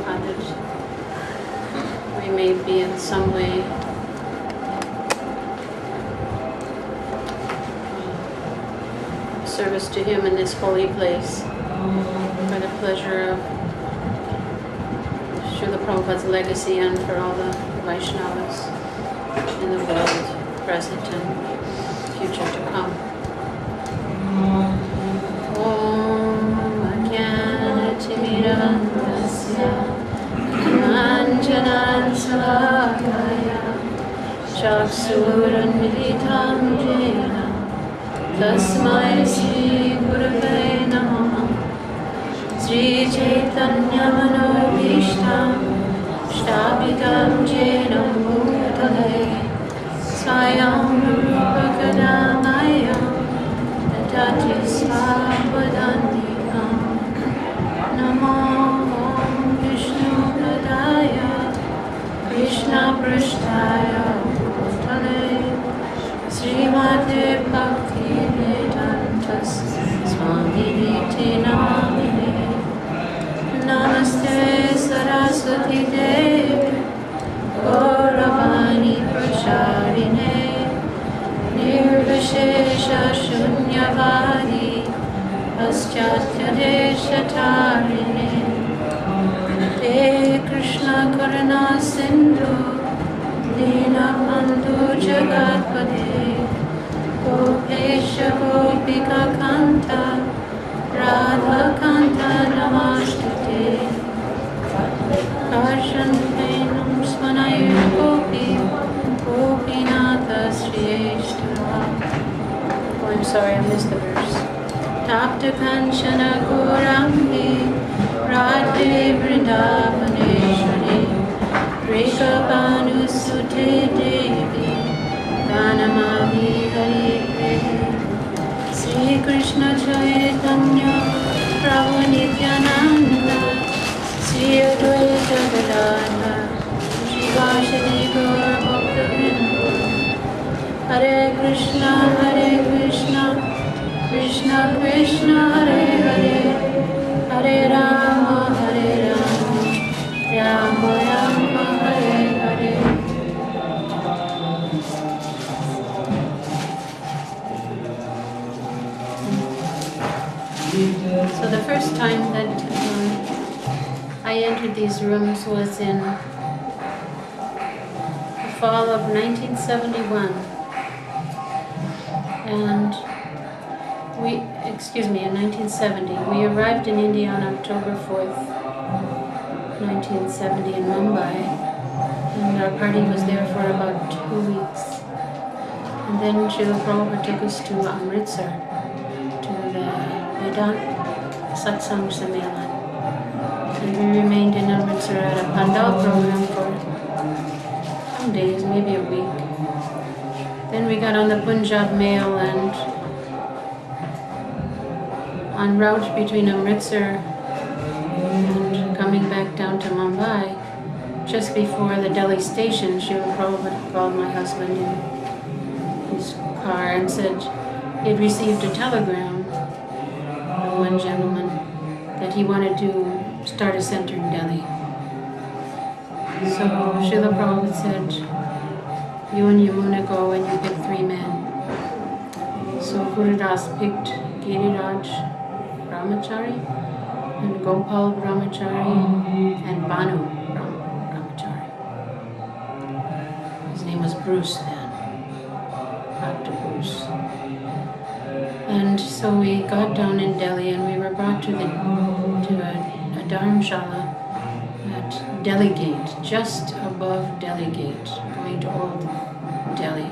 Prabhupada, that we may be in some way service to him in this holy place for the pleasure of Srila Prabhupada's legacy and for all the Vaishnavas in the world, present and future to come. Om Ajnana-timirandasya Manjanan Salakaya Chaksuranmilitam Jena Tasmai Sri Gurave Namaha Sri Chaitanya Manobhishtam Shtabitam Jena Bhutale Swayam Rupa Kadamaya Dadati Svabadandikam Namo Om Vishnu Padaya Krishna Prashtaya Bhutale Srimate Bhakti Vedantas Swami Niti Namine Namaste Saraswati Devi Gauravani Pracharine Nirvishesha Shunyavadi Paschatya Deshatarine Te Krishna Karuna Sindhu Dinabandhu Jagatpate Gopesha Gopika Kanta Radha Kanta Namastute Karshan Venum Smanayur Gopi Gopinatha Shrestha. Oh, I'm sorry, I missed the verse. Tapta Kanchana Gaurangi Radhe Vrindavaneshwari Rekha Bhanu Sute Devi Pranamami Hari Hari Sri Krishna Chaitanya Prabhu Nityananda Sri Advaita Gadadhar Shivashadi Gaur Bhaktivinoda Hare Krishna Krishna Krishna Hare Hare Hare Rama Rama Rama Hare Hare. So the first time that I entered these rooms was in the fall of 1971. And in 1970. We arrived in India on October 4th, 1970 in Mumbai. And our party was there for about 2 weeks. And then Srila Prabhupada took us to Amritsar, to the Vedanta Satsang Sammelan. And we remained in Amritsar at a Pandal program for some days, maybe a week. Then we got on the Punjab Mail and en route between Amritsar and coming back down to Mumbai, just before the Delhi station, Srila Prabhupada called my husband in his car and said he had received a telegram from one gentleman that he wanted to start a center in Delhi. So Srila Prabhupada said, you and Yamuna go and you pick 3 men. So Gurudas picked Giriraj Brahmachari and Gopal Brahmachari and Banu Brahmachari. His name was Bruce then, Dr. Bruce. And so we got down in Delhi and we were brought to a Dharamshala at Delhi Gate, just above Delhi Gate, going to Old Delhi,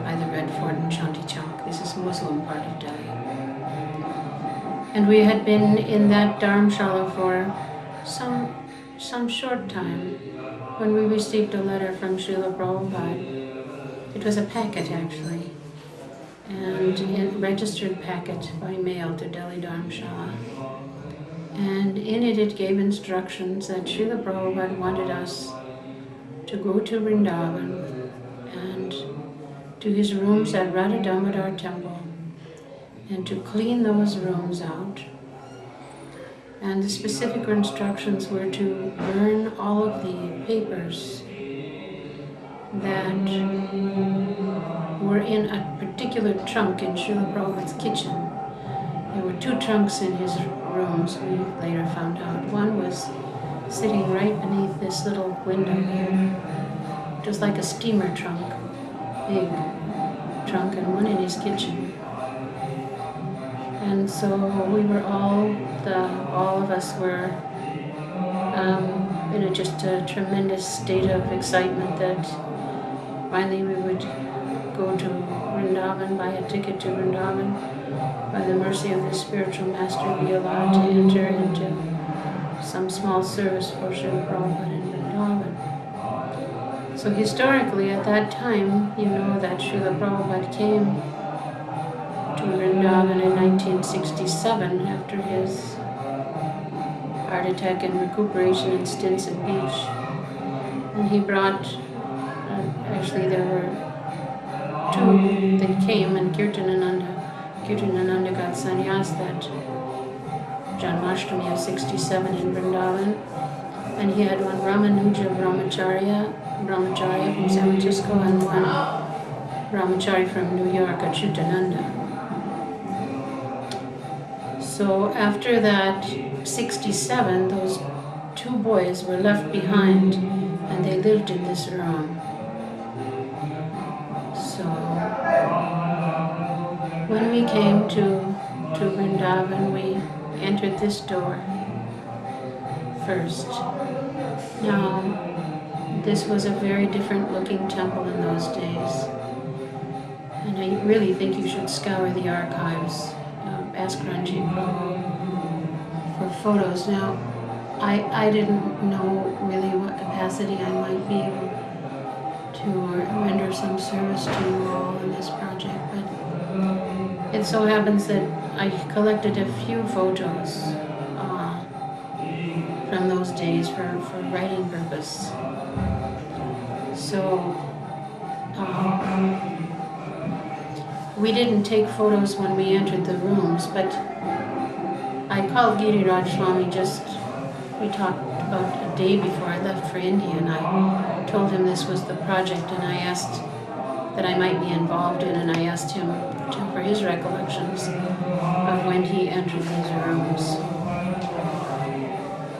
by the Red Fort and Shanti Chowk. This is the Muslim part of Delhi. And we had been in that Dharamshala for some short time when we received a letter from Srila Prabhupada. It was a packet actually, and a registered packet by mail to Delhi Dharamshala. And in it gave instructions that Srila Prabhupada wanted us to go to Vrindavan and to his rooms at Radha Damodar temple and to clean those rooms out And the specific instructions were to burn all of the papers that were in a particular trunk in Srila Prabhupada's kitchen. There were 2 trunks in his rooms, we later found out. One was sitting right beneath this little window here, just like a steamer trunk, big trunk, and one in his kitchen. And so we were all of us were in just a tremendous state of excitement that finally we would go to Vrindavan, buy a ticket to Vrindavan, by the mercy of the spiritual master, be allowed to enter into some small service for Srila Prabhupada in Vrindavan. So historically, at that time, you know that Srila Prabhupada came to Vrindavan in 1967 after his heart attack and recuperation in stints at beach. And he brought, actually there were 2 that came, and Kirtanananda got sannyas that Janmashtami of 67 in Vrindavan. And he had one Ramanuja Brahmacharya from San Francisco, and one Brahmachari from New York, Achyutananda. So after that, 67, those 2 boys were left behind, and they lived in this room. So when we came to Vrindavan, we entered this door first. Now, this was a very different looking temple in those days, and I really think you should scour the archives. Ask Ranjit Prabhu for photos. Now, I didn't know really what capacity I might be able to render some service to you all in this project, but it so happens that I collected a few photos from those days for writing purpose. So, we didn't take photos when we entered the rooms, but I called Giriraj Swami we talked about a day before I left for India, and I told him this was the project, and I asked that I might be involved in, and I asked him for his recollections of when he entered these rooms.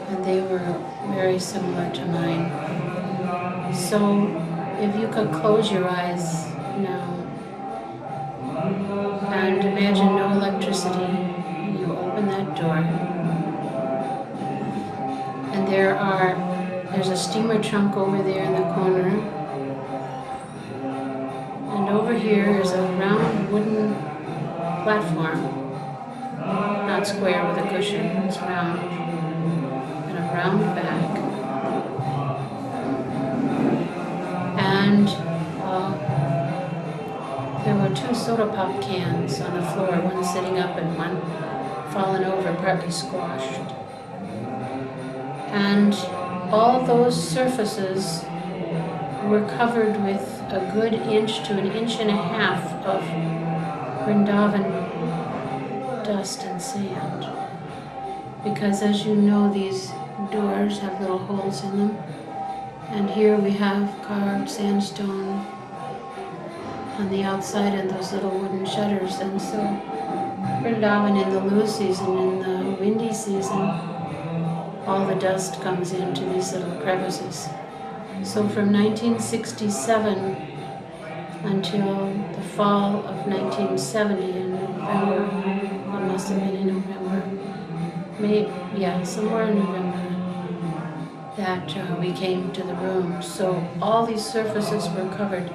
And they were very similar to mine. So if you could close your eyes now, and imagine no electricity. You open that door, and there's a steamer trunk over there in the corner, and over here is a round wooden platform, not square with a cushion, it's round, and a round back, and there were 2 soda pop cans on the floor, one sitting up and one fallen over, partly squashed. And all those surfaces were covered with a good 1 to 1.5 inches of Vrindavan dust and sand. Because as you know, these doors have little holes in them. And here we have carved sandstone on the outside and those little wooden shutters. And so Vrindavan in the low season, in the windy season, all the dust comes into these little crevices. So from 1967 until the fall of 1970 in November, it must have been in November, somewhere in November, that we came to the room. So all these surfaces were covered,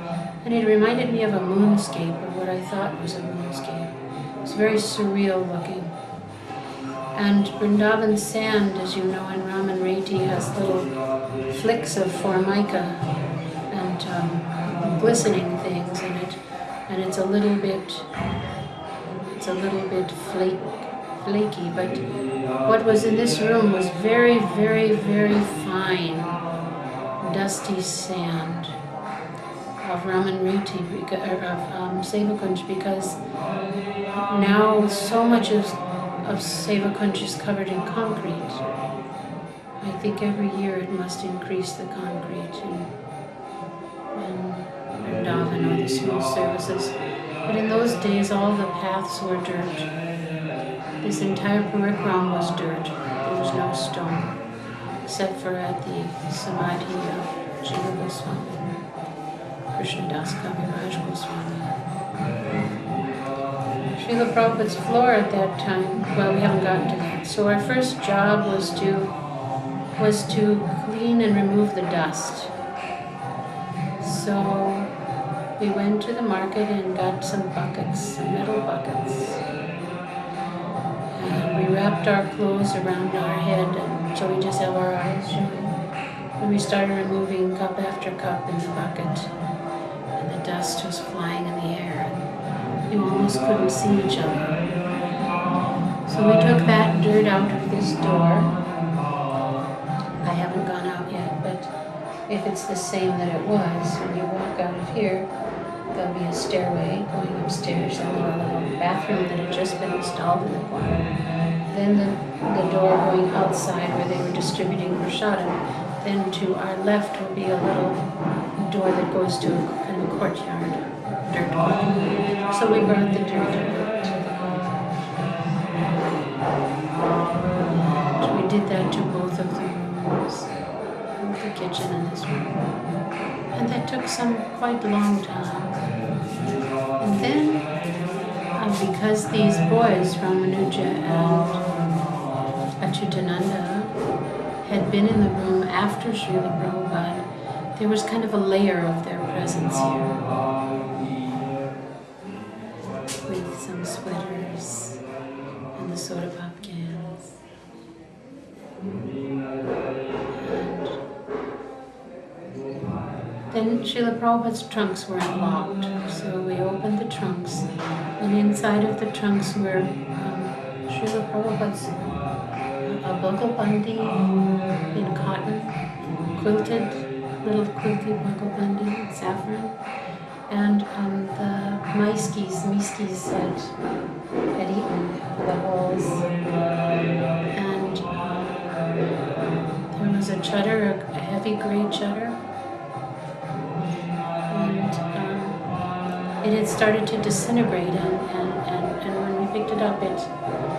and it reminded me of a moonscape, or what I thought was a moonscape. It was very surreal looking. And Vrindavan sand, as you know, in Raman Reti has little flicks of formica and glistening things in it, and it's a little bit flaky. But what was in this room was very, very, very fine, dusty sand of Raman Reti, of Sevakunj, because now so much of Seva Kunj is covered in concrete. I think every year it must increase the concrete in Vrindavan or the small services. But in those days, all the paths were dirt. This entire parikram was dirt. There was no stone, except for at the samadhi of Jiva Goswami, Krishnadas Kaviraj Goswami. Srila Prabhupada's floor at that time, well, we haven't gotten to that. So our first job was to clean and remove the dust. So we went to the market and got some buckets, some metal buckets. And we wrapped our clothes around our head, and so we just have our eyes showing. And we started removing cup after cup in the bucket. And the dust was flying in the air. And you almost couldn't see each other. So we took that dirt out of this door. I haven't gone out yet, but if it's the same that it was, when you walk out of here, there'll be a stairway going upstairs and then a little bathroom that had just been installed in the corner. Then the door going outside where they were distributing prasadam. Then to our left will be a little door that goes to a kind of courtyard, dirt courtyard. So we brought the dirt out to the courtyard. We did that to both of the rooms, the kitchen and this room. And that took some quite long time. And then, because these boys, Ramanuja and Achyutananda, had been in the room after Srila Prabhupada, there was kind of a layer of their presence here. With some sweaters and the soda pop cans. Then Srila Prabhupada's trunks were unlocked, so we opened the trunks, and inside of the trunks were Srila Prabhupada's bagalbandi in cotton, quilted, little quilted bagalbandi in saffron, and the miskis had eaten the holes, and there was a chudder, a heavy gray chudder. It had started to disintegrate, and when we picked it up, it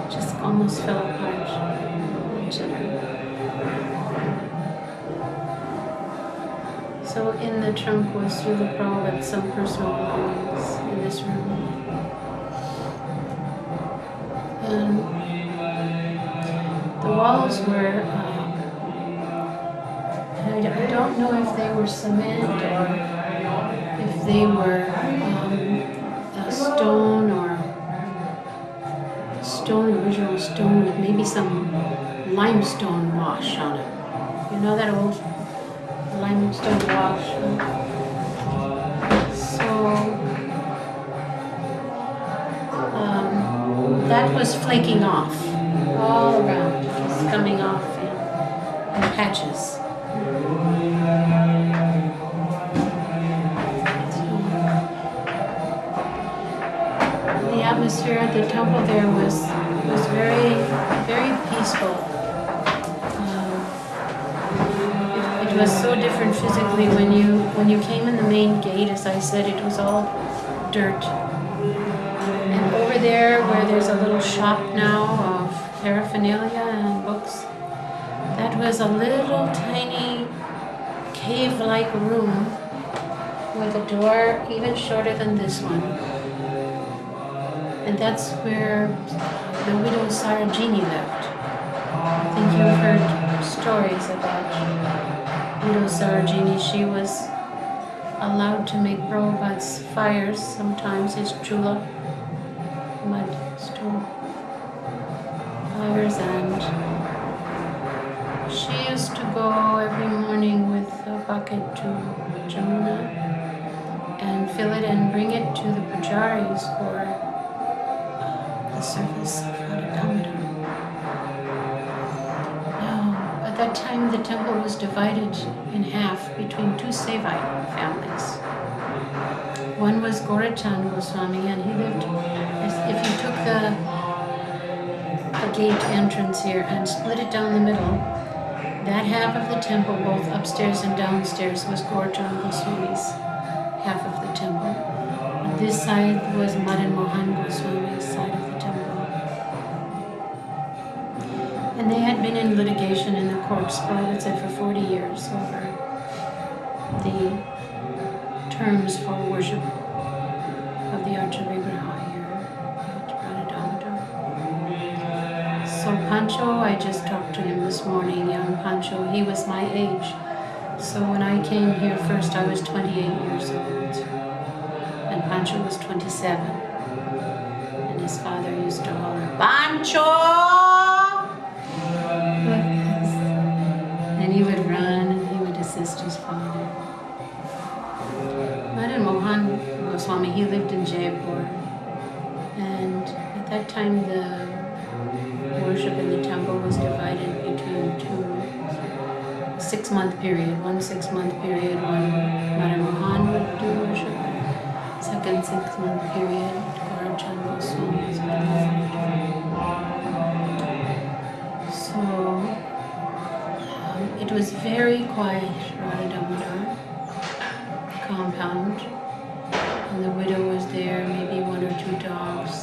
just almost fell apart. So in the trunk was Srila Prabhupada, some personal belongings in this room. And the walls were, I don't know if they were cement or if they were original stone with maybe some limestone wash on it. You know that old limestone wash? So that was flaking off all around, just coming off in patches. The atmosphere at the temple there was very, very peaceful. It was so different physically when you came in the main gate. As I said, it was all dirt. And over there, where there's a little shop now of paraphernalia and books, that was a little tiny cave-like room with a door even shorter than this one. And that's where the widow Sarojini lived. I think you've heard stories about widow Sarojini. She was allowed to make Prabhupada's fires, sometimes his chula, mud stone fires, and she used to go every morning with a bucket to Yamuna and fill it and bring it to the pujaris for the service of Radha Damodar. Now, at that time the temple was divided in half between two Sevite families. One was Gorachand Goswami, and he lived, if you took the gate entrance here and split it down the middle. That half of the temple, both upstairs and downstairs, was Gaurchan Goswami's half of the temple. And this side was Madan Mohan Goswami's side of the temple. And they had been in litigation in the courts for, I would say, for 40 years over the terms for worship of the Archavigraha here at Radha Damodar. So Pancho, I just talked to him this morning, young Pancho, he was my age. So when I came here first, I was 28 years old. And Pancho was 27. And his father used to holler, Pancho! And he would run and he would assist his father. Madan Mohan Goswami, he lived in Jaipur. And at that time the worship in the temple was divided between two 6-month period. 1 6-month period when Madan Mohan would do worship. Second 6-month period, Gaurchan Goswami was So it was very quiet, Radha Damodar compound. And the widow was there, maybe 1 or 2 dogs.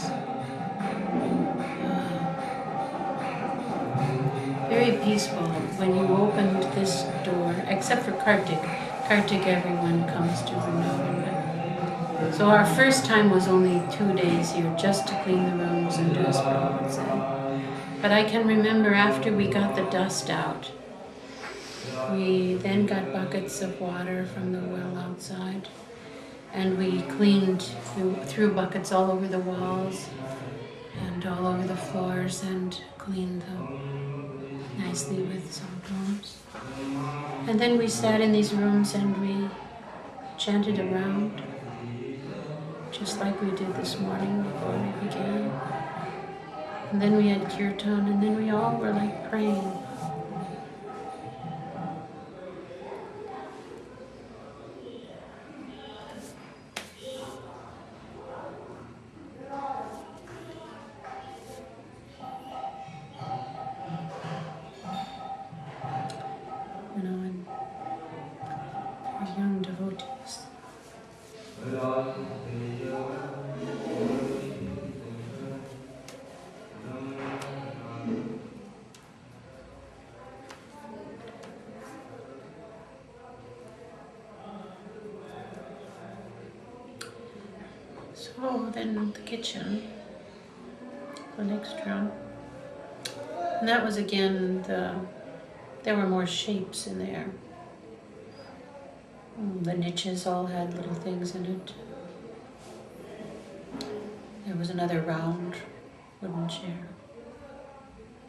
Very peaceful. When you opened this door, except for Kartik. Kartik, everyone comes to Vrindavan. So our first time was only 2 days here, just to clean the rooms and do as Prabhupada said. But I can remember after we got the dust out, we then got buckets of water from the well outside, and we cleaned, threw buckets all over the walls and all over the floors and cleaned them nicely with some brooms. And then we sat in these rooms and we chanted a round, just like we did this morning before we began. And then we had kirtan, and then we all were like praying. And our young devotees. So then the kitchen, the next room, and that was again there were more shapes in there. The niches all had little things in it. There was another round wooden chair.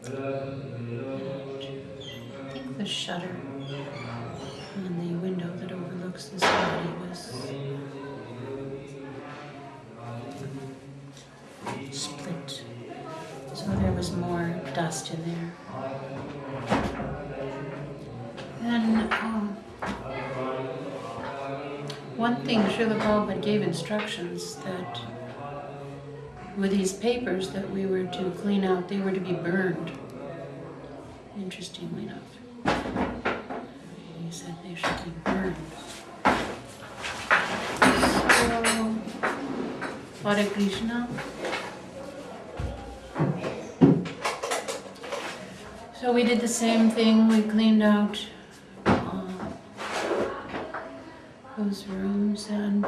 I think the shutter on the window that overlooks this body was split, so there was more dust in there. And one thing, Srila Prabhupada gave instructions that with these papers that we were to clean out, they were to be burned, interestingly enough. He said they should be burned. So, Hare Krishna. So we did the same thing, we cleaned out those rooms and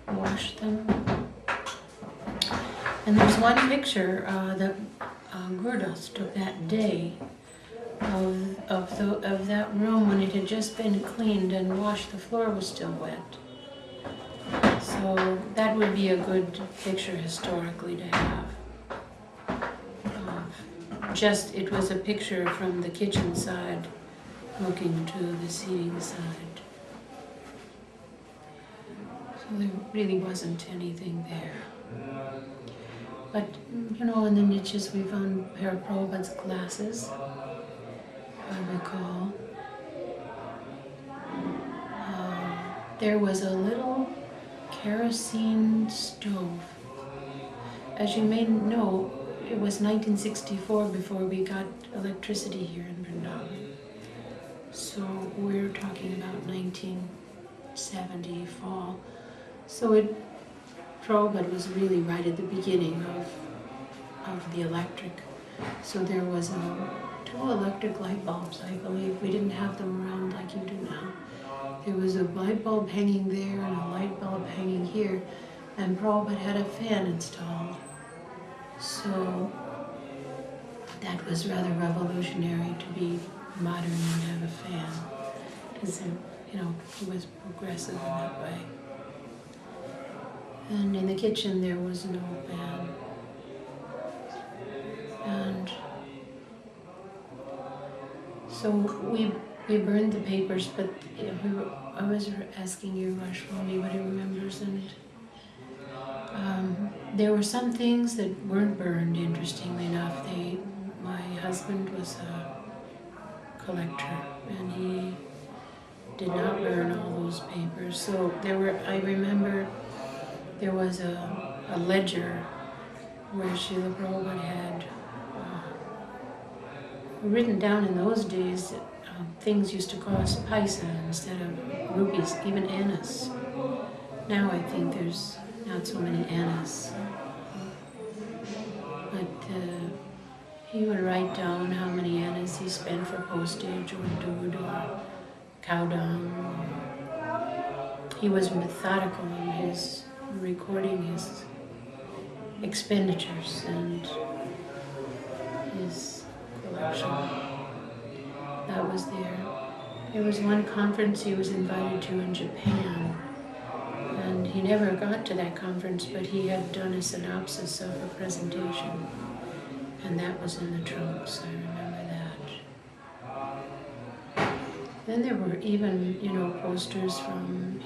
washed them. And there's one picture that Gurdas took that day of that room when it had just been cleaned and washed. The floor was still wet. So that would be a good picture historically to have. It was a picture from the kitchen side looking to the seating side. So there really wasn't anything there. But, you know, in the niches we found a pair of Prabhupada's glasses, I recall. There was a little kerosene stove. As you may know, it was 1964 before we got electricity here in Vrindavan. So we're talking about 1970 fall. So Prabhupada was really right at the beginning of the electric. So there was 2 electric light bulbs, I believe. We didn't have them around like you do now. There was a light bulb hanging there and a light bulb hanging here, and Prabhupada had a fan installed. So that was rather revolutionary to be modern and have a fan, because he was progressive in that way. And in the kitchen there was no fan. And so we burned the papers, but I was asking Rashwami what he remembers, and there were some things that weren't burned, interestingly enough. My husband was a collector, and he did not burn all those papers. So I remember there was a ledger where Srila Prabhupada had written down in those days that things used to cost paisa instead of rupees, even annas. Now I think there's not so many annas. But he would write down how many annas he spent for postage or dood or cow dung. He was methodical in his recording his expenditures and his collection. That was there. There was one conference he was invited to in Japan, and he never got to that conference, but he had done a synopsis of a presentation, and that was in the trunks. I remember that. Then there were even, posters from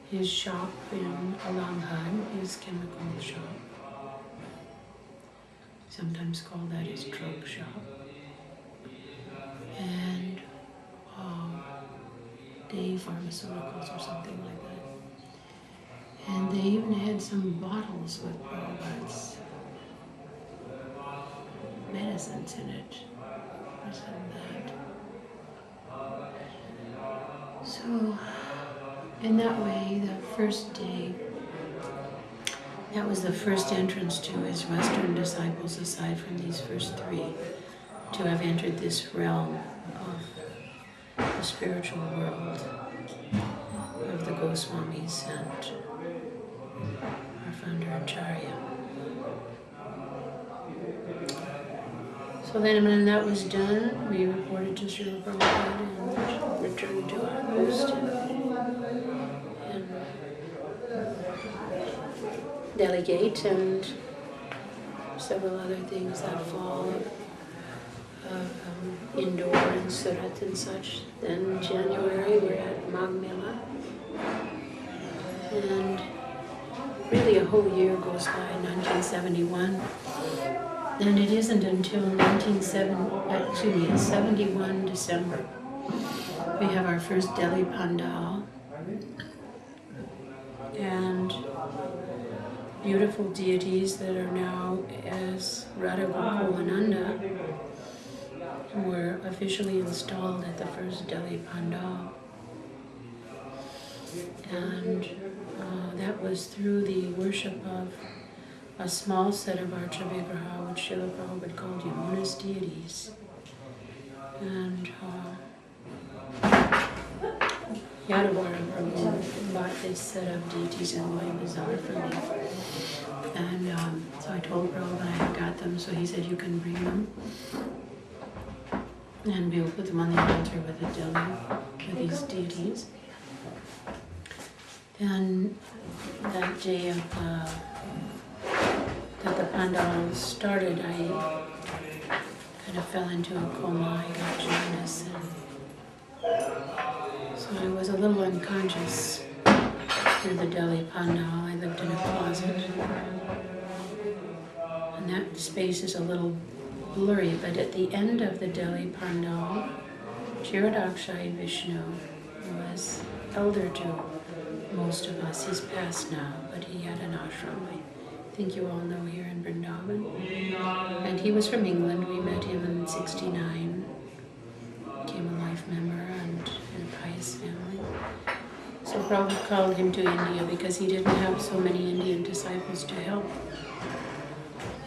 his shop in Alamgad, his chemical shop. Sometimes called that his drug shop. And Day Pharmaceuticals or something like that. And they even had some bottles with Prabhupada's medicines in it, or something like that. So, in that way, the first day, that was the first entrance to his Western disciples, aside from these first 3, to have entered this realm of the spiritual world of the Goswamis and our founder Acharya. So then when that was done, we reported to Srila Prabhupada and returned to our post in Delegate and several other things that fall of Indore and Surat and such. Then in January we're at Magh Mela, and really a whole year goes by, 1971. And it isn't until 71 December we have our first Delhi Pandal, and beautiful deities that are now as Radha Gokulananda were officially installed at the first Delhi Pandal. And that was through the worship of a small set of Archa Vigraha, which Srila Prabhupada called Yamuna's deities. And Yadavara Prabhu bought this set of deities in Loy Bazaar for me. And so I told Prabhupada I had got them, so he said, you can bring them. And we will put them on the altar with the Delhi, with these deities. Then that day that the pandal started, I kind of fell into a coma. I got jaundice, and so I was a little unconscious through the Delhi pandal. I lived in a closet, and that space is a little blurry, but at the end of the Delhi pandal, Chiradakshai Vishnu was elder to most of us. He's passed now, but he had an ashram. I think you all know here in Vrindavan. And he was from England. We met him in '69. Became a life member and in a pious family. So Prabhupada called him to India because he didn't have so many Indian disciples to help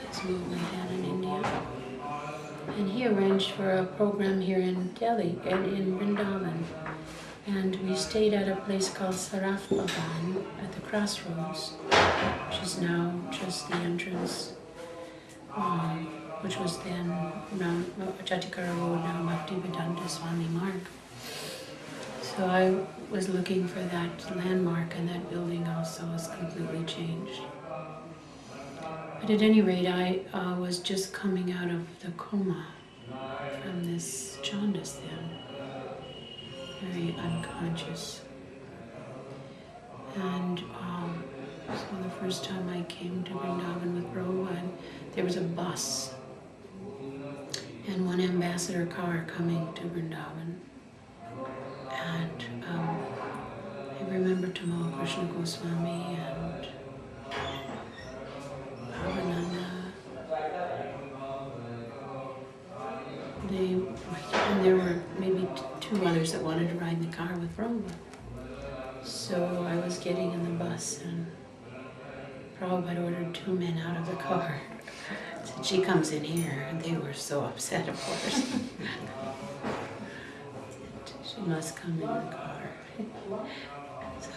his movement then in India. And he arranged for a program here in Delhi and in Vrindavan. And we stayed at a place called Saraf Bhavan at the crossroads, which is now just the entrance, which was then around Chatikara Road, now Bhaktivedanta Swami Marg. So I was looking for that landmark, and that building also was completely changed. But at any rate, I was just coming out of the coma from this jaundice then, very unconscious. And so the first time I came to Vrindavan with Prabhupada, there was a bus and one ambassador car coming to Vrindavan. And I remember Tamal Krishna Goswami and Bhavananda. And there were maybe two others that wanted to ride in the car with Prabhupada. So I was getting in the bus, and Prabhupada ordered two men out of the car. Said, she comes in here, and they were so upset, of course. She must come in the car.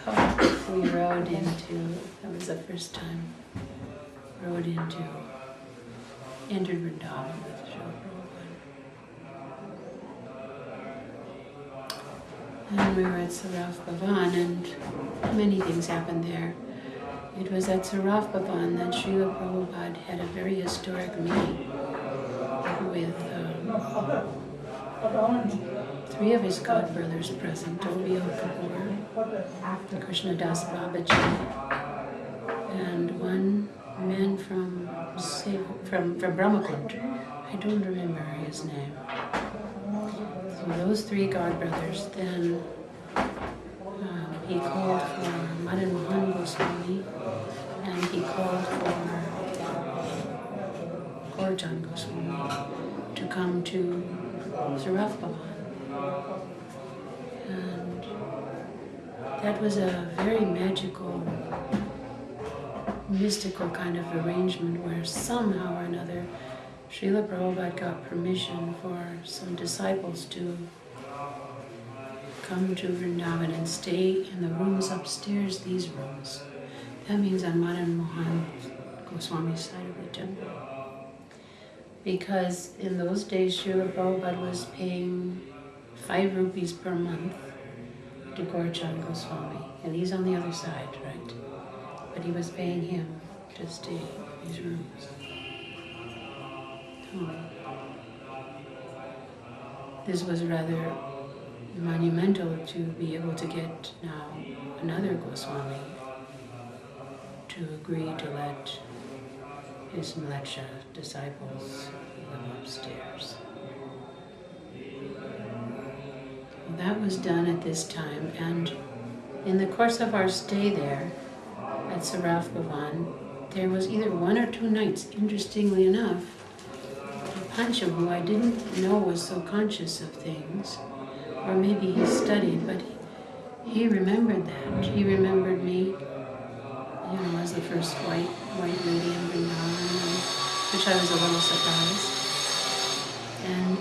So we rode into, that was the first time, entered Vrindavan with Srila Prabhupada. And we were at Saraf Bhavan, and many things happened there. It was at Saraf Bhavan that Srila Prabhupada had a very historic meeting with three of his godbrothers present, Tobiel Kapoor, Krishna Das Babaji, and one man from Brahmakund. I don't remember his name. So those three godbrothers, then he called for Madan Mohan Goswami, and he called for Gaurjan Goswami to come to Saraf Bhavan. And that was a very magical, mystical kind of arrangement where somehow or another Srila Prabhupada got permission for some disciples to come to Vrindavan and stay in the rooms upstairs, these rooms. That means on Madan Mohan Goswami's side of the temple. Because in those days, Srila Prabhupada was paying 5 rupees per month to Gaurachan Goswami. And he's on the other side, right? But he was paying him to stay in these rooms. This was rather monumental to be able to get now another Goswami to agree to let his Mlecha disciples live upstairs. Well, that was done at this time, and in the course of our stay there at Saraf Bhavan, there was either 1 or 2 nights, interestingly enough, Pancha, who I didn't know was so conscious of things, or maybe he studied, but he remembered that. He remembered me, as the first white lady in Vrindavan, which I was a little surprised. And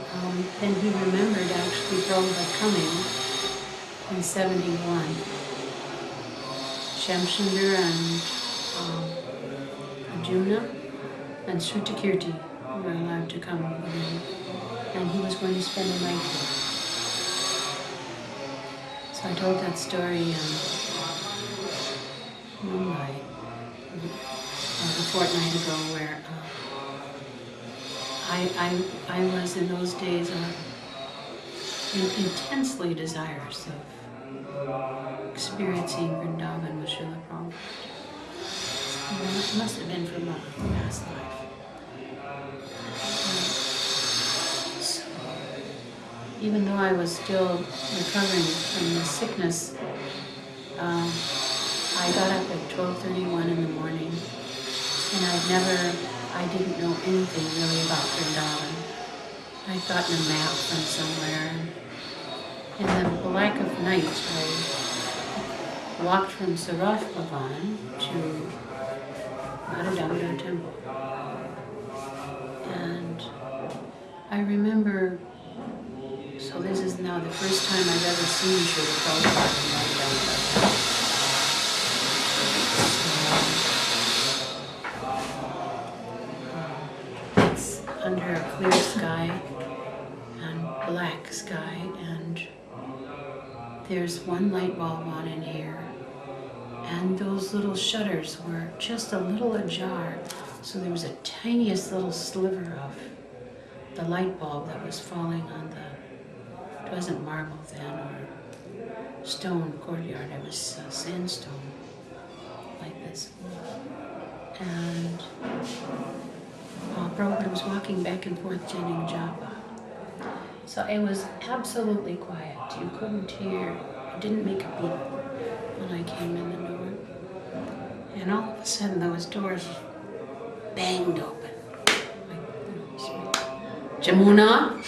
then he remembered actually Prabhupada coming in '71. Shamsundar and Arjuna and Shrutakirti were allowed to come with him, and he was going to spend the night there. So I told that story in Mumbai a fortnight ago, where I was in those days intensely desirous of experiencing Vrindavan with Srila Prabhupada. It must have been from a past life. So, even though I was still recovering from the sickness, I got up at 12:31 in the morning And I didn't know anything really about Vrindavan. I'd gotten a map from somewhere. In the black of night, I walked from Saraf Bhavan to Radha Damodar temple. And I remember, so this is now the first time I've ever seen Srila Prabhupada in Radha Damodar temple. It's under a clear sky and black sky, and there's one light bulb on in here, and those little shutters were just a little ajar, so there was a tiniest little sliver of the light bulb that was falling on the, it wasn't marble then or stone courtyard, it was sandstone like this. And Prabhupada was walking back and forth chanting japa. So it was absolutely quiet. You couldn't hear, it didn't make a beep when I came in the door. And all of a sudden those doors banged open. Yamuna,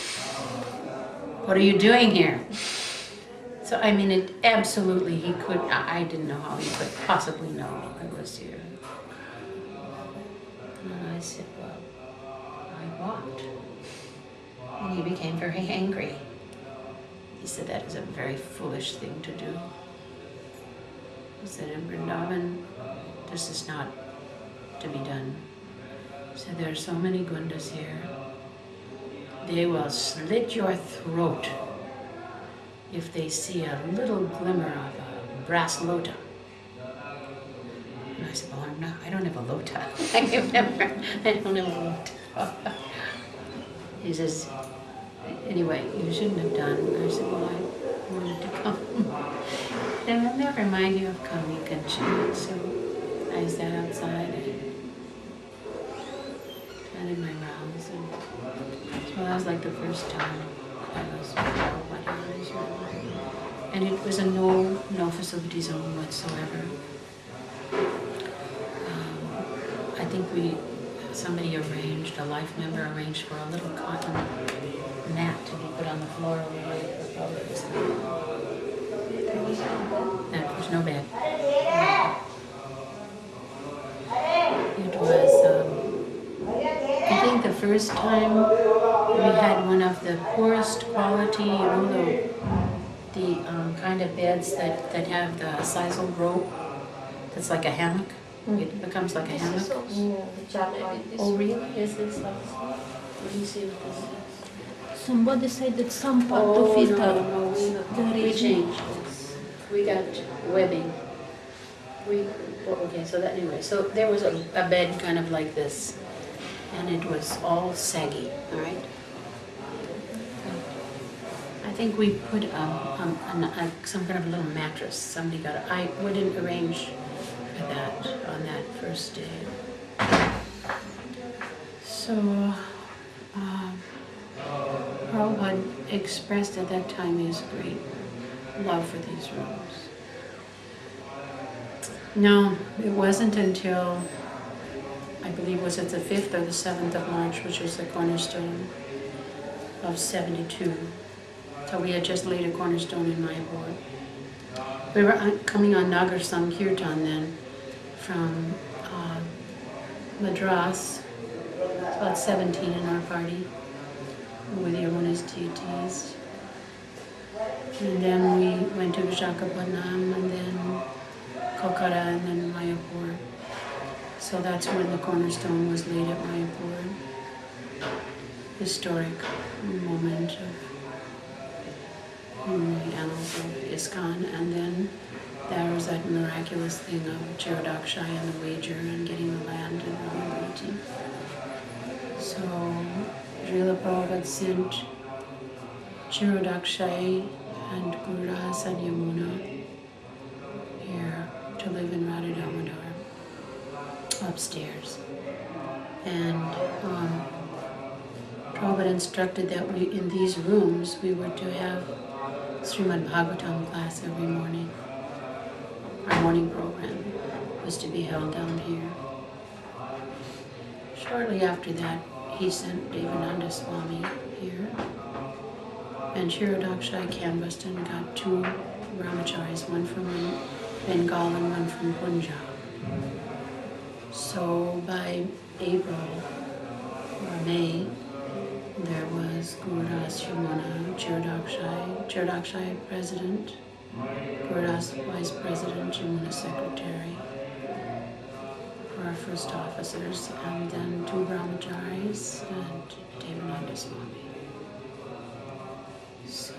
what are you doing here? So I mean, it absolutely, he could, I didn't know how he could possibly know I was here. And I said, well, I walked. And he became very angry. He said, that is a very foolish thing to do. He said, in Vrindavan, this is not to be done. He said, there are so many gundas here. They will slit your throat if they see a little glimmer of a brass lota. And I said, well, I don't have a lota. I don't have a lota. He says, anyway, you shouldn't have done. I said, well, I wanted to come. And never mind, you have come, you can chant. So I sat outside and did my rounds. And so that was like the first time I was and it was a no facility zone whatsoever. I think somebody arranged, a life member arranged for a little cotton mat to be put on the floor over where the Prabhupada was sleeping. There was no bed. It was, I think the first time we had one of the poorest quality, you know, the kind of beds that have the sisal rope that's like a hammock. It becomes like a hammock. Oh, really? Is this like this? Let me see what this is. Somebody said that some part of it we changed this. We got webbing. Okay, so that anyway. So there was a bed kind of like this, and it was all saggy. All right. I think we put some kind of a little mattress. Somebody got it. We didn't arrange for that on that first day. So Prabhupada expressed at that time his great love for these rooms. No, it wasn't until, I believe, was it the 5th or the 7th of March, which was the cornerstone of 72. So we had just laid a cornerstone in Mayapur. We were coming on Nagar Sankirtan then from Madras, about 17 in our party, with Yamuna's deities. And then we went to Visakhapatnam, and then Kolkata, and then Mayapur. So that's when the cornerstone was laid at Mayapur. Historic moment of in the annals of ISKCON, and then there was that miraculous thing of Chirodakshai and the wager and getting the land and availability. So Srila Prabhupada sent Chirodakshai and Gurudas and Yamuna here to live in Radha Damodar upstairs. And Prabhupada instructed that in these rooms we were to have Srimad Bhagavatam class every morning. Our morning program was to be held down here. Shortly after that, he sent Devananda Swami here, and Chirodakshai canvassed and got 2 brahmacharis, one from Bengal and one from Punjab. So by April or May, there was Gurudas Yamuna, Chirodakshai president, Gurudas vice president, Yamuna secretary for our first officers, and then 2 brahmacharis and Devananda Swami. So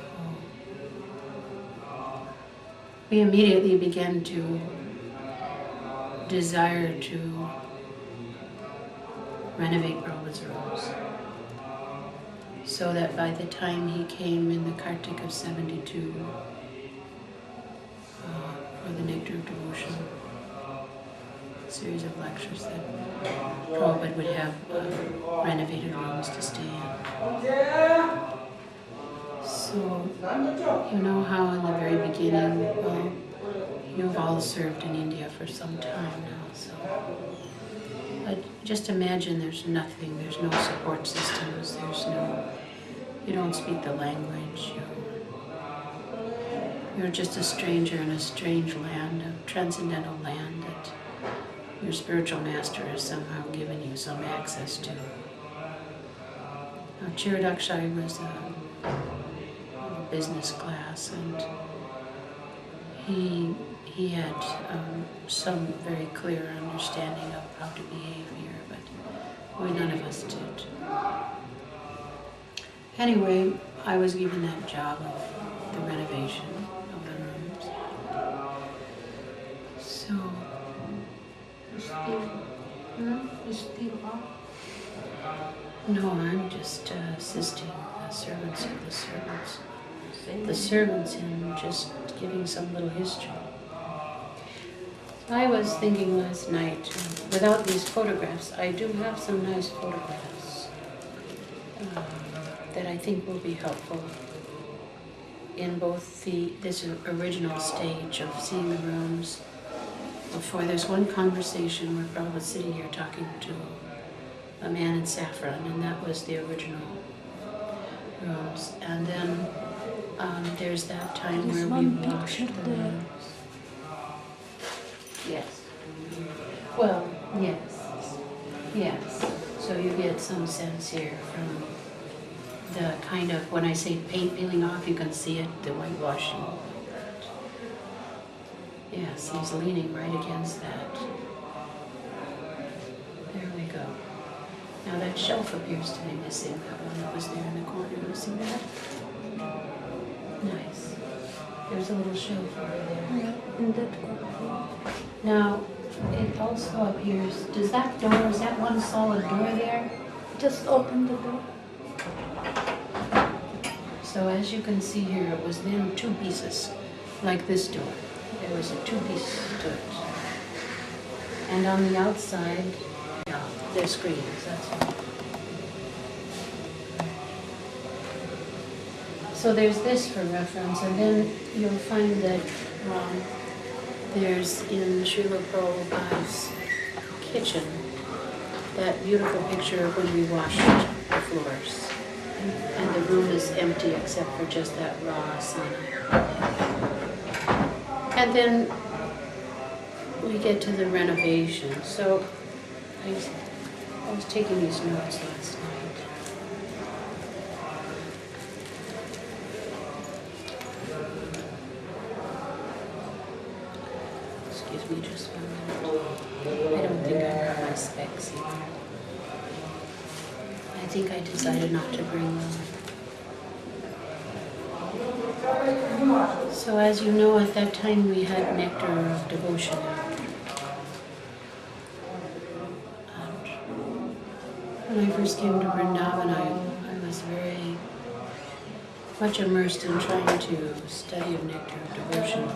we immediately began to desire to renovate Prabhupada's rooms, so that by the time he came in the Kartik of 72 for the Nectar of Devotion series of lectures, that Prabhupada would have renovated rooms to stay in. So, you know how in the very beginning, well, you've all served in India for some time now, so. But just imagine there's nothing, there's no support systems, you don't speak the language, you're just a stranger in a strange land, a transcendental land that your spiritual master has somehow given you some access to. Now, Chirodakshai was a business class, and he had some very clear understanding of how to behave here, but none of us did. Anyway, I was given that job of the renovation of the rooms. So, You still are? no, I'm just assisting the servants of the servants. The servants in just giving some little history. I was thinking last night, without these photographs, I do have some nice photographs that I think will be helpful in both this original stage of seeing the rooms. Before, there's one conversation where Prabhupada's sitting here talking to a man in saffron, and that was the original rooms. And then there's that time There's where we one washed picture the there. rooms. Yes. Well, yes. Yes. So you get some sense here from the kind of, when I say paint peeling off, you can see it, the whitewashing. Yes, he's leaning right against that. There we go. Now that shelf appears to be missing, that one that was there in the corner. You see that? Nice. There's a little shelf over there. Yeah, in that corner. Now, it also appears, does that door, is that one solid door there? Just open the door. So as you can see here, it was then 2 pieces, like this door. There was a 2 pieces to it. And on the outside, yeah, there's screens, that's all. So there's this for reference, and then you'll find that there's in Srila Prabhupada's kitchen that beautiful picture of when we washed the floors. And the room is empty except for just that raw asana. And then we get to the renovation. So I was taking these notes last night. Excuse me just 1 minute. I don't think I got my specs either. I think I decided not to bring them. So as you know, at that time we had Nectar of Devotion out. And when I first came to Vrindavan, I was very much immersed in trying to study of Nectar of Devotion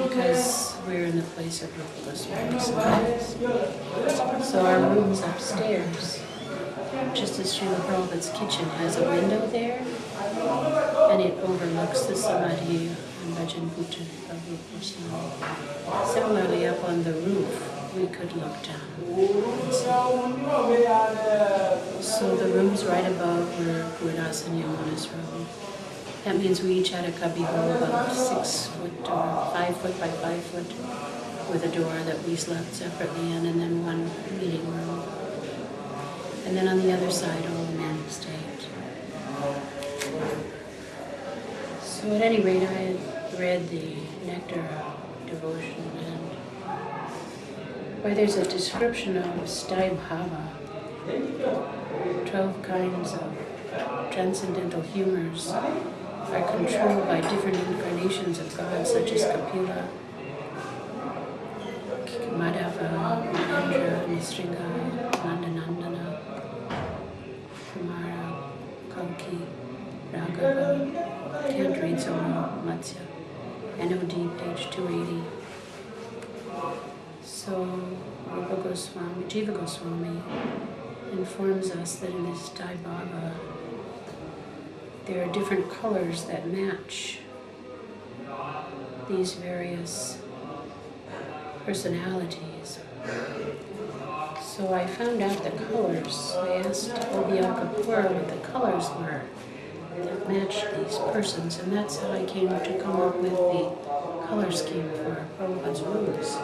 because we're in the place of Rupa's Swamis. So our room's upstairs, just as Srila Prabhupada's kitchen has a window there, and it overlooks the Samadhi and Bhajan Bhutan of Rupa Goswami. Similarly, up on the roof, we could look down and see. So the rooms right above were Buddha's and Yamuna's room. That means we each had a cubbyhole about 6 foot or 5 foot by 5 foot with a door that we slept separately in, and then one meeting room. And then on the other side, all the men stayed. So at any rate, I had read the Nectar of Devotion, and where there's a description of Staibhava, 12 kinds of transcendental humors are controlled by different incarnations of God, such as Kapila, Madhava, Mahendra, Nisringa, Nandanandana, Kumara, Kalki, Raghava, can't read so well, Matsya, NOD, page 280. So Jiva Goswami informs us that in this Staibhava, there are different colors that match these various personalities. So I found out the colors. I asked Obia Kapoor what the colors were that matched these persons, and that's how I came to come up with the color scheme for Prabhupada's rooms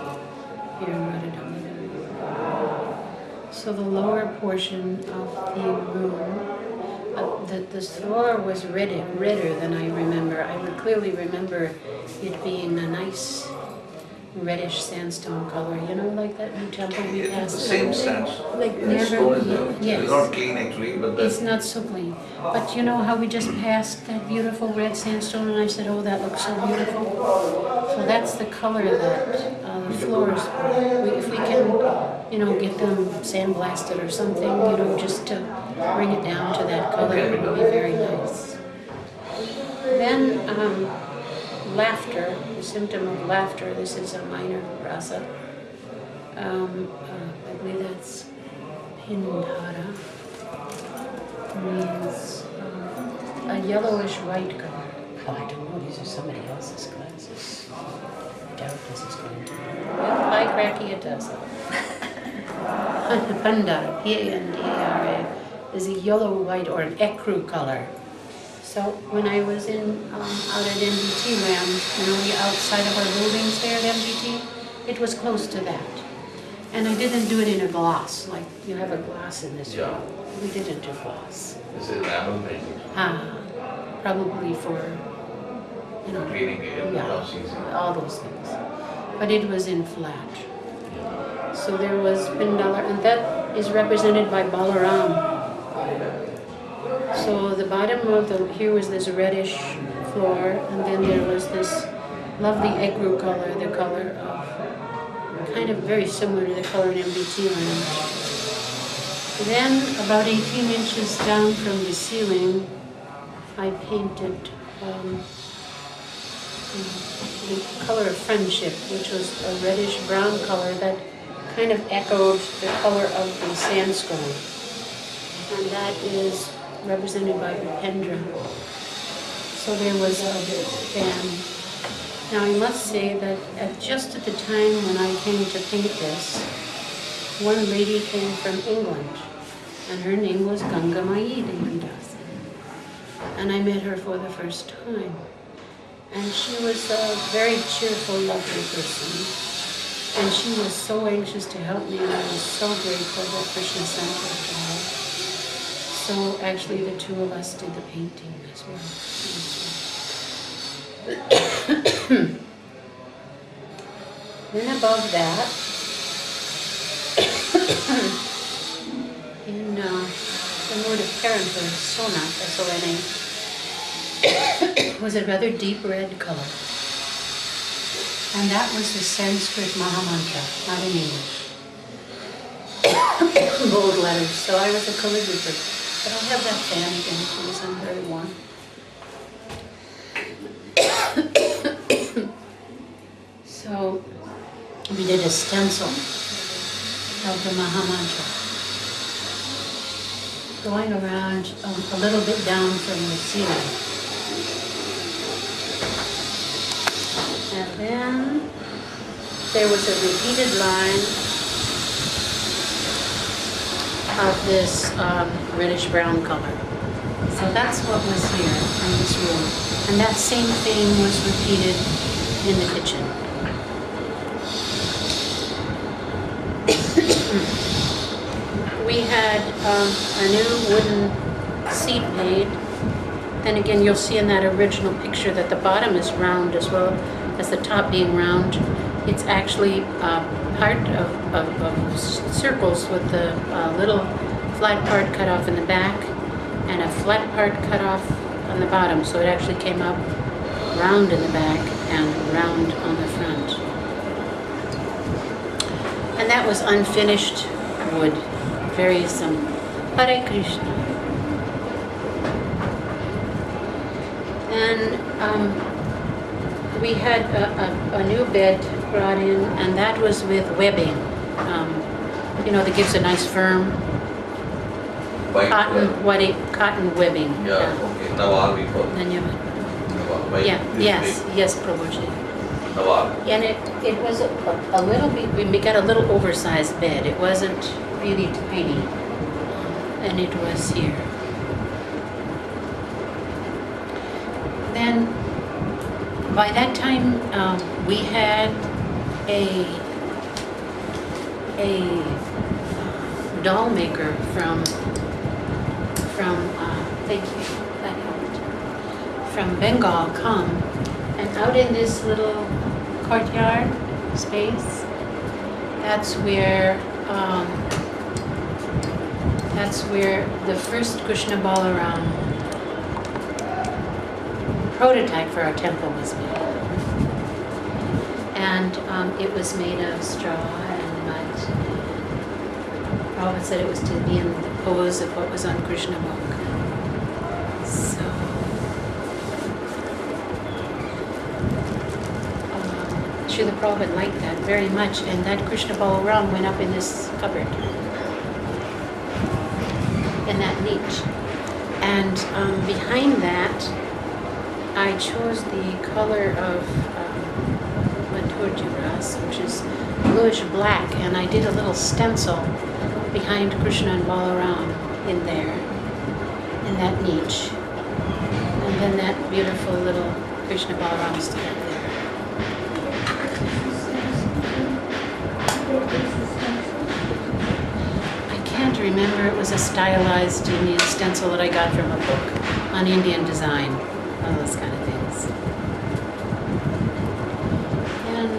here in Radha Damodar. So the lower portion of the room, the floor was redder than I remember. I would clearly remember it being a nice reddish sandstone color, you know, like that new temple we passed. The same stands. Like The never. stone is Yes. it's not clean actually, but It's not so clean. But you know how we just passed that beautiful red sandstone, and I said, oh, that looks so beautiful. So that's the color that the floors are. If we can, you know, get them sandblasted or something, you know, just to bring it down to that color, it would be very nice. Then laughter, the symptom of laughter, this is a minor rasa. I believe that's Pindhara, means a yellowish white color. Oh, I don't know, these are somebody else's glasses. I doubt this is going to be. Well, by cracky it does. Pandara, P-A-N-D-A-R-A, is a yellow, white, or an ecru color. So when I was out at MBT land, you know, outside of our buildings there at MBT, it was close to that. And I didn't do it in a gloss, like you have a gloss in this room. We didn't do gloss. this is enamel painting. Probably for, you know, Cleaning it, all those things. But it was in flat. So there was Pindala, and that is represented by Balaram. So the bottom of here was this reddish floor, and then there was this lovely ecru color, the color of, kind of very similar to the color in MBT land. Then, about 18 inches down from the ceiling, I painted the color of friendship, which was a reddish brown color that kind of echoed the color of the sandstone. And that is represented by Upendra. So there was a band. Now I must say that just at the time when I came to paint this, one lady came from England, and her name was Ganga Mai Devidas. And I met her for the first time. And she was a very cheerful, lovely person. And she was so anxious to help me, and I was so grateful that Krishna sent her to her. So actually the two of us did the painting as well. Then above that, in the word of parenthood, Sona, S-O-N-A, was a rather deep red color. And that was the Sanskrit Mahamantra, not in English. Bold letters, so I was a calligrapher. But I'll have that fan again, please, I'm very warm. So we did a stencil of the Mahamantra, going around a little bit down from the ceiling. And then there was a repeated line of this reddish-brown color. So that's what was here in this room. And that same thing was repeated in the kitchen. We had a new wooden seat made. Then again, you'll see in that original picture that the bottom is round as well as the top being round. It's actually part of circles with the little flat part cut off in the back and a flat part cut off on the bottom. So it actually came up round in the back and round on the front. And that was unfinished wood, very simple. Hare Krishna. And we had a new bed brought in, and that was with webbing. That gives a nice firm White, cotton webbing. Yeah, okay. Nawal we call it. Nawal. White. Yes, Prabhuji. Nawal. And it was a little bit, we got a little oversized bed. It wasn't really tiny. And it was here. Then, by that time, we had a doll maker from thank you, that helped, from Bengal come, and out in this little courtyard space, that's where the first Krishna Balaram prototype for our temple was made. And it was made of straw and mud. Prabhupada said it was to be in the pose of what was on Krishna book. So, Srila Prabhupada liked that very much, and that Krishna Balaram went up in this cupboard, in that niche. And behind that, I chose the color of Maturjuras, which is bluish black, and I did a little stencil behind Krishna and Balaram in there, in that niche. And then that beautiful little Krishna Balaram stood up there. I can't remember, it was a stylized Indian stencil that I got from a book on Indian design. All those kind of things. And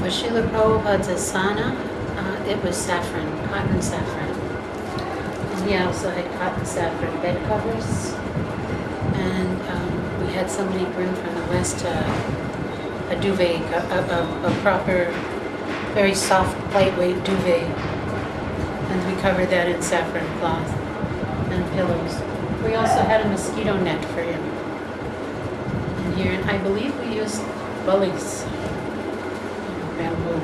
for Srila Prabhupada's asana, it was saffron, cotton saffron. And he also had cotton saffron bed covers. And we had somebody bring from the West a duvet, a proper, very soft, lightweight duvet. And we covered that in saffron cloth and pillows. We also had a mosquito net for him in here, and I believe we used bullies, bamboo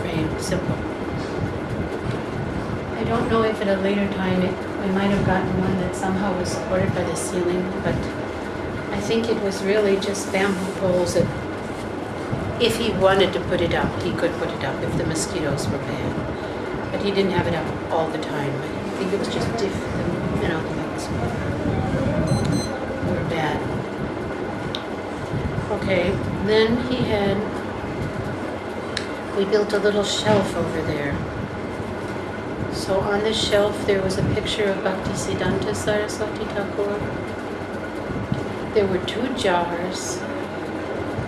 frame, simple. I don't know if at a later time we might have gotten one that somehow was supported by the ceiling, but I think it was really just bamboo poles that if he wanted to put it up, he could put it up if the mosquitoes were bad. But he didn't have it up all the time. I think it was just if the bugs were bad. Okay, then we built a little shelf over there. So on the shelf there was a picture of Bhaktisiddhanta Saraswati Thakur. There were 2 jars.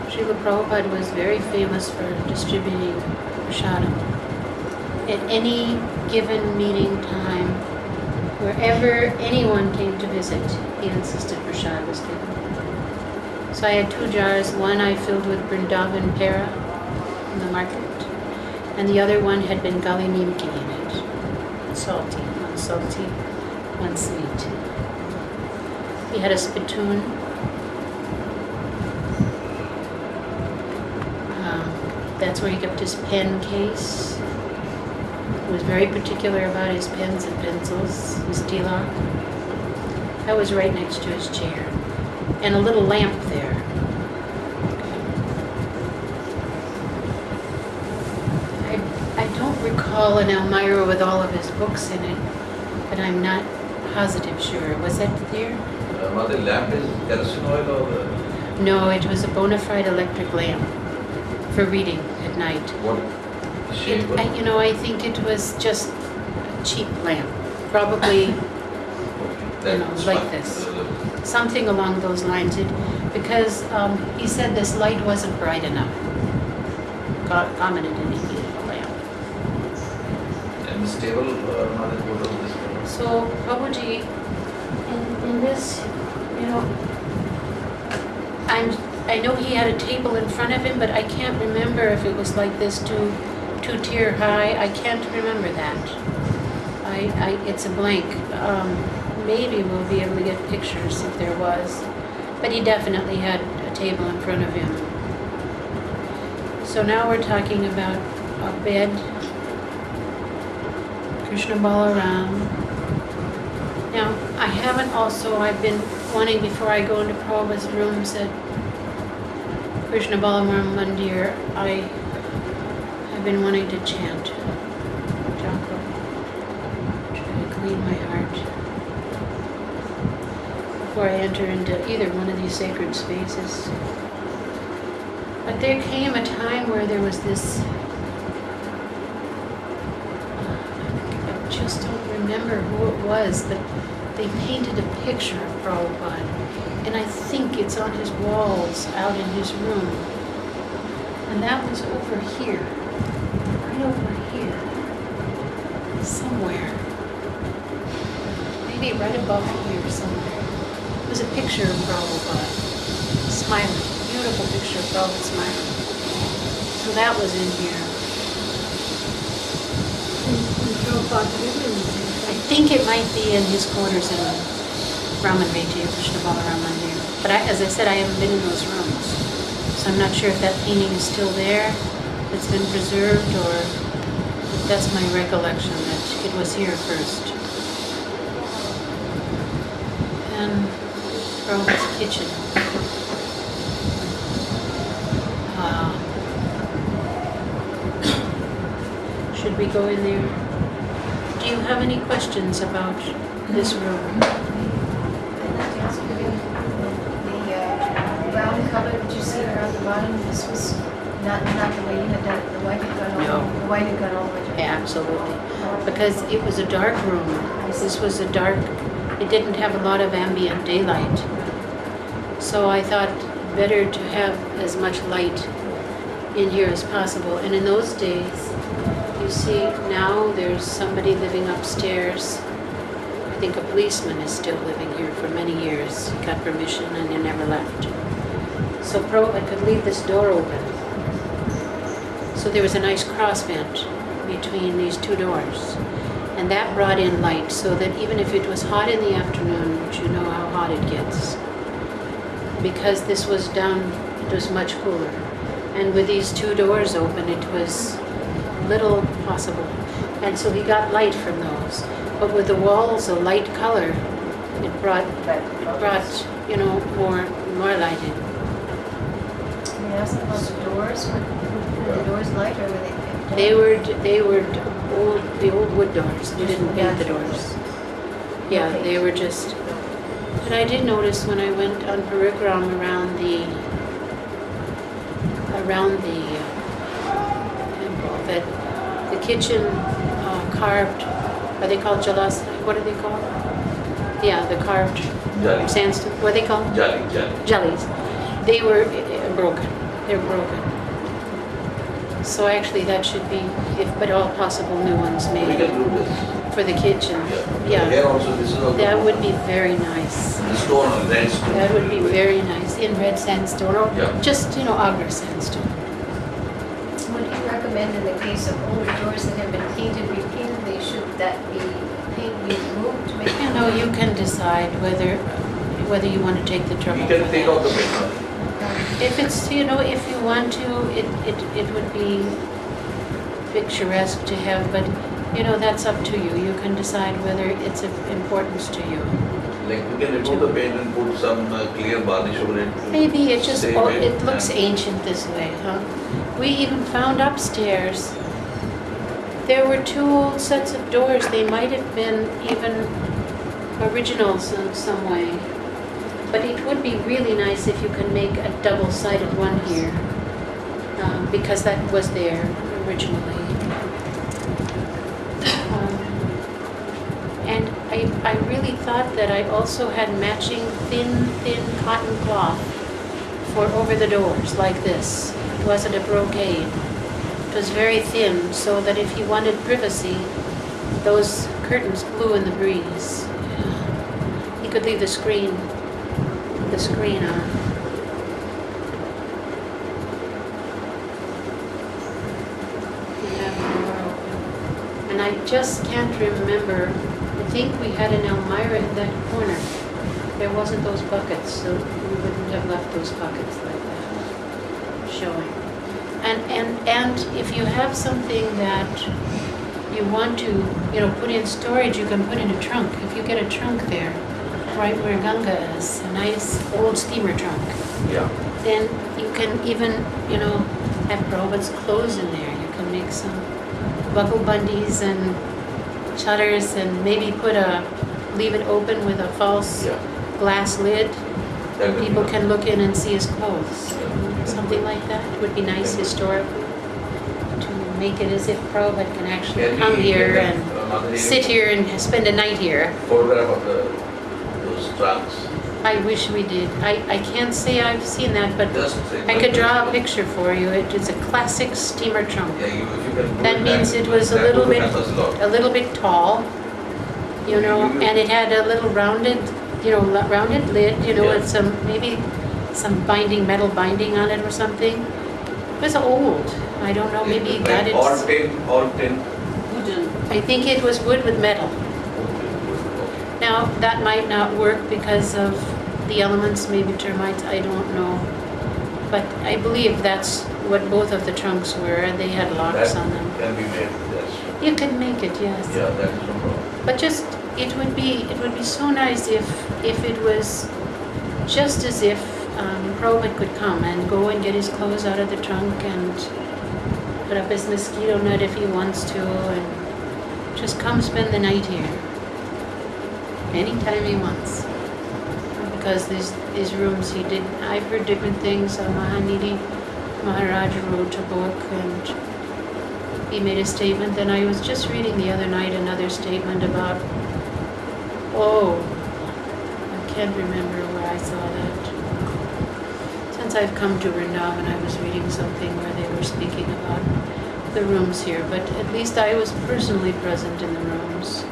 Srila Prabhupada was very famous for distributing prasadam. At any given meeting time, wherever anyone came to visit, he insisted prasad was given. So I had 2 jars. One I filled with Vrindavan Pera in the market, and the other one had been Gali Nimki in it. Salty, one salty, one sweet. He had a spittoon. That's where he kept his pen case. He was very particular about his pens and pencils, his tilak. That was right next to his chair. And a little lamp there. I don't recall Hall in Elmira with all of his books in it, but I'm not positive sure. Was that there? Mother, lamp is kerosene oil or? No, it was a bona fide electric lamp for reading at night. What shape? I think it was just a cheap lamp, probably like this. Something along those lines. Because he said this light wasn't bright enough. Commented and he needed a lamp. And the stable, Mother, what of this? So Prabhuji, in this, I know he had a table in front of him, but I can't remember if it was like this two-tier high. I can't remember that. It's a blank. Maybe we'll be able to get pictures if there was. But he definitely had a table in front of him. So now we're talking about a bed, Krishna Balaram. Now, I've been wanting, before I go into Prabhupada's rooms at Krishna Balaram Mandir, I've been wanting to chant japa, try to clean my heart before I enter into either one of these sacred spaces. But there came a time where there was this, I just don't remember who it was, but they painted a picture of Prabhupada, and I think it's on his walls out in his room. And that was over here, right over here, somewhere. Maybe right above here somewhere. It was a picture of Prabhupada, smiling, beautiful picture of Prabhupada smiling. So that was in here. I think it might be in his quarters in Raman Veji or Krishna Balaram Mandir. But as I said, I haven't been in those rooms. So I'm not sure if that painting is still there, it's been preserved, or that's my recollection that it was here first. And Prabhupada's kitchen. Should we go in there? Do you have any questions about this room? The round cover that you see around the bottom, this was not the way you had done it. The white had gone No. all the white had gone all the way down. Yeah, absolutely. Because it was a dark room. This was a dark, it didn't have a lot of ambient daylight. So I thought better to have as much light in here as possible. And in those days, you see now there's somebody living upstairs. I think a policeman is still living here for many years. He got permission and he never left. So Prabhupada could leave this door open. So there was a nice cross vent between these two doors. And that brought in light so that even if it was hot in the afternoon, which you know how hot it gets, because this was down, it was much cooler. And with these two doors open, it was little possible. And so he got light from those. But with the walls a light color, it brought more light in. Can you ask them about the doors? Were the doors light or were they painted? They were the old wood doors. We didn't paint the doors. Yeah, they were just. But I did notice when I went on Parikram around the temple that the kitchen carved. Are they called jalas? What are they called? Yeah, the carved Jali. sandstone. What are they called? Jali. Jellies. They were broken. They're broken. So actually that should be, but all possible new ones We made can do this. for the kitchen. Here Yeah, also, this is also. that would be very nice. The stone, red stone. That would be very nice in red sandstone or Yeah. just, Agra sandstone. What do you recommend in the case of older doors that have been painted repeatedly? Should that be removed to make it? You can decide whether you want to take the trouble. We can for take that. out the paint. If it's, if you want to, it would be picturesque to have, but, that's up to you. You can decide whether it's of importance to you. Like we can remove the paint and put some clear varnish over it. Maybe it just, Save it looks and- ancient this way, huh? We even found upstairs There were two old sets of doors. They might have been even originals in some way. But it would be really nice if you could make a double-sided one here, because that was there originally. And I really thought that I also had matching thin cotton cloth for over the doors, like this. It wasn't a brocade. It was very thin, so that if you wanted privacy, those curtains blew in the breeze. Yeah. You could leave the screen on. And I just can't remember. I think we had an Elmira in that corner. There wasn't those buckets, so we wouldn't have left those buckets like that showing. And if you have something that you want to, put in storage, you can put in a trunk. If you get a trunk there, right where Ganga is, a nice old steamer trunk. Yeah. Then you can even, have Prabhupada's clothes in there. You can make some buckle bundies and shutters and maybe leave it open with a false glass lid. People can look in and see his clothes. Something like that would be nice historically, to make it as if Prabhupada can actually come here and sit here and spend a night here. Photograph of those trunks. I wish we did. I can't say I've seen that, but Just I could draw a picture for you. It is a classic steamer trunk. Yeah, if you can put That means it was a that little would bit, help us a lot. a little bit tall, and it had a little rounded, rounded lid, with maybe some metal binding on it or something. It was old. I don't know, maybe it got it. All tin. Wooden. I think it was wood with metal. Now, that might not work because of the elements, maybe termites, I don't know. But I believe that's what both of the trunks were, and they had locks on them. Can be made, yes. You could make it, yes. Yeah, that is no problem. But just, it would be so nice if it was just as if Prabhupada could come and go and get his clothes out of the trunk and put up his mosquito net if he wants to, and just come spend the night here. Anytime he wants. Because these rooms he did, I've heard different things. Mahanidhi Maharaja wrote a book and he made a statement, and I was just reading the other night another statement about, I can't remember where I saw that. Since I've come to Vrindavan, I was reading something where they were speaking about the rooms here, but at least I was personally present in the rooms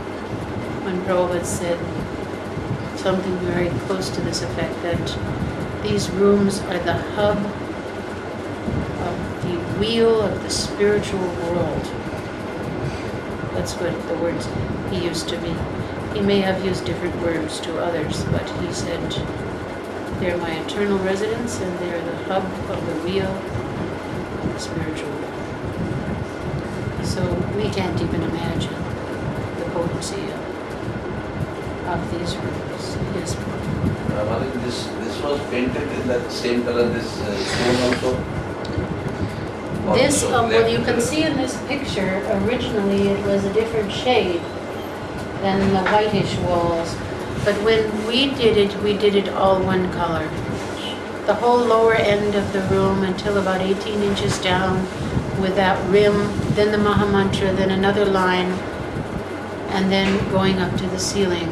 when Prabhupada said something very close to this effect, that these rooms are the hub of the wheel of the spiritual world. That's what the words he used to me. He may have used different words to others, but he said, they're my eternal residence and they're the hub of the wheel of the spiritual world. So we can't even imagine the potency of these rooms. Yes. This was painted in that same color, this stone also? This, well, you can see in this picture, originally it was a different shade than the whitish walls. But when we did it all one color. The whole lower end of the room until about 18 inches down with that rim, then the Maha Mantra, then another line, and then going up to the ceiling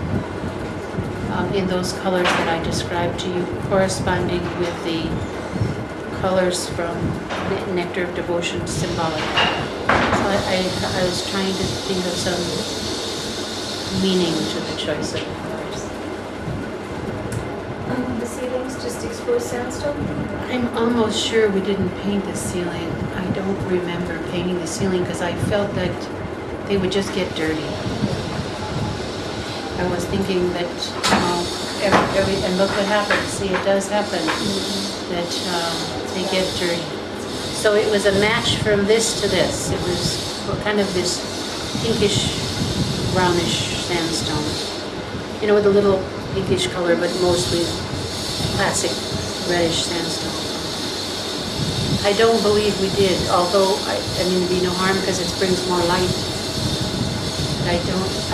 in those colors that I described to you, corresponding with the colors from the Nectar of Devotion symbolic. So I was trying to think of some meaning to the choice of the colors. The ceilings just exposed sandstone? I'm almost sure we didn't paint the ceiling. I don't remember painting the ceiling because I felt that they would just get dirty. I was thinking that, and look what happens. See, it does happen that they get dirty. So it was a match from this to this. It was kind of this pinkish, brownish sandstone. With a little pinkish color, but mostly classic reddish sandstone. I don't believe we did, although, there'd be no harm because it brings more light but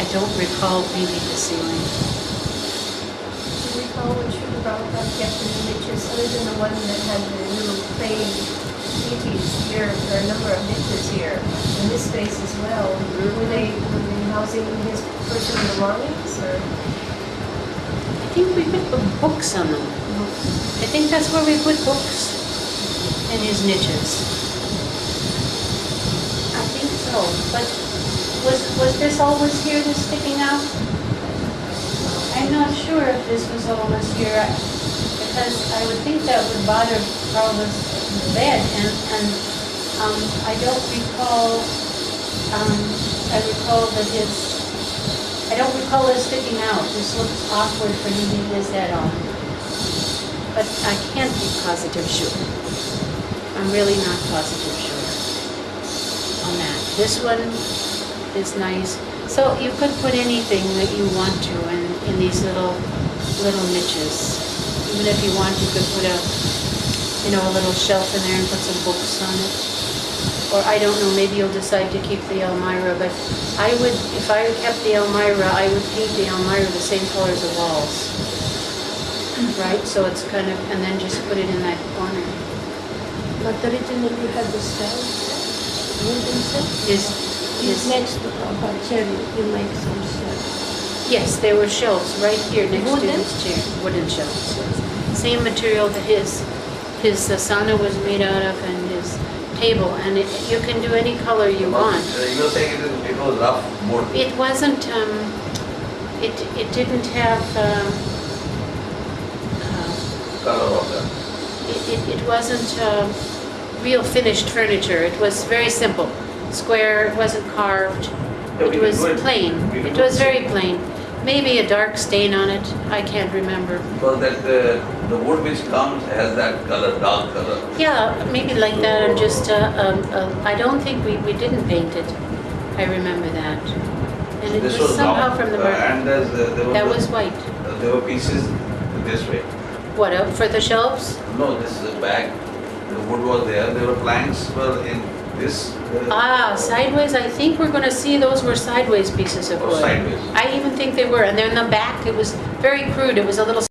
I don't recall really the ceiling. Do you recall what Srila Prabhupada kept in the niches, other than the one that had the little plain deities here? There are a number of niches here, in this space as well. Were they housing his personal belongings, or? I think we put books on them. I think that's where we put books in his niches. I think so. But was this always here, this sticking out? I'm not sure if this was always here, because I would think that would bother Prabhupada's bed, and I don't recall. I recall that I don't recall it sticking out. This looks awkward for leaving his head on. But I can't be positive sure. I'm really not positive sure on that. This one is nice. So you could put anything that you want to in these little niches. Even if you want, you could put a little shelf in there and put some books on it. Or I don't know, maybe you'll decide to keep the Elmira, but I would, if I kept the Elmira, I would paint the Elmira the same color as the walls. Right? So it's kind of, and then just put it in that corner. But originally had the cell, wooden cell. Is Next to Prabhupada chair, you make some cell. yes, there were shelves right here next to Wooden? his chair. Wooden shelves, yes. Same material that his asana was made out of, and his table, and you can do any color you want. You were saying it was rough wood. It wasn't, it didn't have, Color of that. it wasn't real finished furniture. It was very simple. Square, it wasn't carved. Yeah, we It can was do it. plain. We can It do was it. very plain. Maybe a dark stain on it. I can't remember. Because that the wood which comes has that color, dark color. Yeah, maybe like that, and just, I don't think we didn't paint it. I remember that. And it This was was somehow round, from the market. and That was white. there were pieces this way. What, for the shelves? No, this bag, the wood was there. There were planks were in this. Sideways, I think we're gonna see those were sideways pieces of Oh, wood. sideways. I even think they were, and then in the back, it was very crude. It was a little